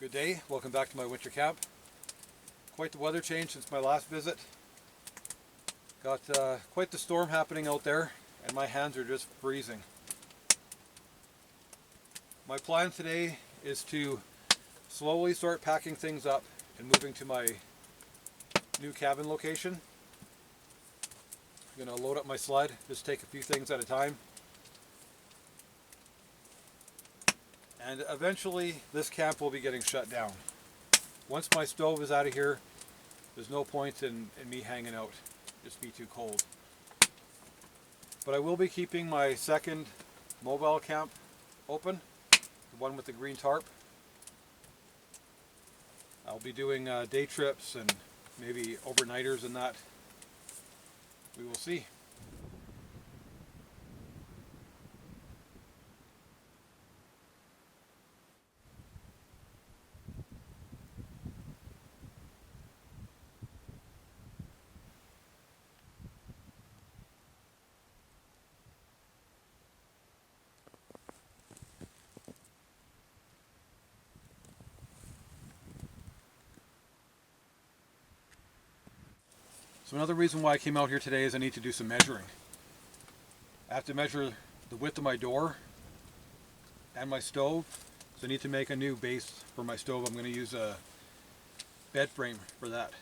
Good day, welcome back to my winter camp. Quite the weather change since my last visit. Got quite the storm happening out there and my hands are just freezing. My plan today is to slowly start packing things up and moving to my new cabin location. I'm going to load up my sled, just take a few things at a time. And eventually this camp will be getting shut down. Once my stove is out of here, there's no point in me hanging out. It'd just be too cold. But I will be keeping my second mobile camp open, the one with the green tarp. I'll be doing day trips and maybe overnighters and that. We will see. So another reason why I came out here today is I need to do some measuring. I have to measure the width of my door and my stove, so I need to make a new base for my stove. I'm going to use a bed frame for that.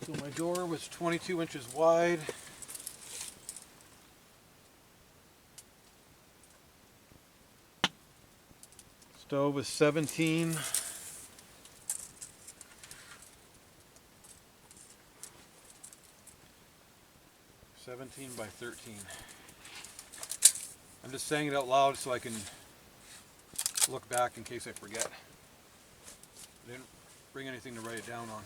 So my door was 22 inches wide. Stove was 17. 17 by 13. I'm just saying it out loud so I can look back in case I forget. I didn't bring anything to write it down on.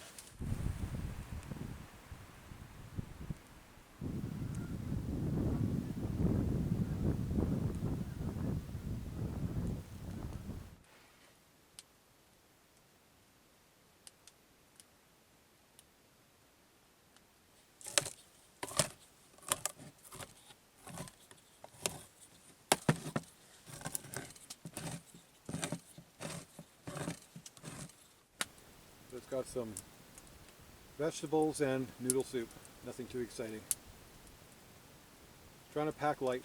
It's got some vegetables and noodle soup. Nothing too exciting. Trying to pack light.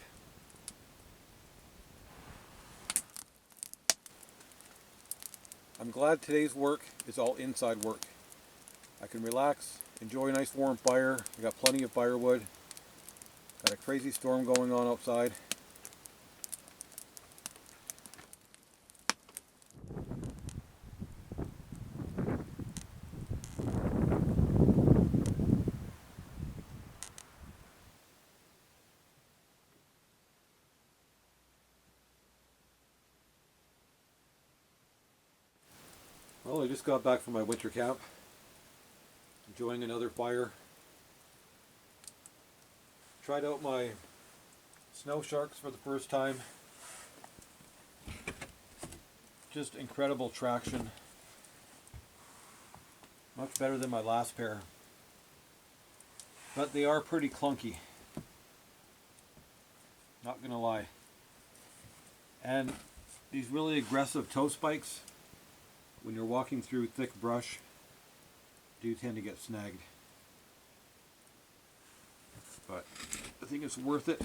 I'm glad today's work is all inside work. I can relax, enjoy a nice warm fire. I got plenty of firewood. Got a crazy storm going on outside. Well, I just got back from my winter camp, enjoying another fire. Tried out my snow sharks for the first time. Just incredible traction. Much better than my last pair. But they are pretty clunky. Not gonna lie. And these really aggressive toe spikes, when you're walking through thick brush, do tend to get snagged. But I think it's worth it.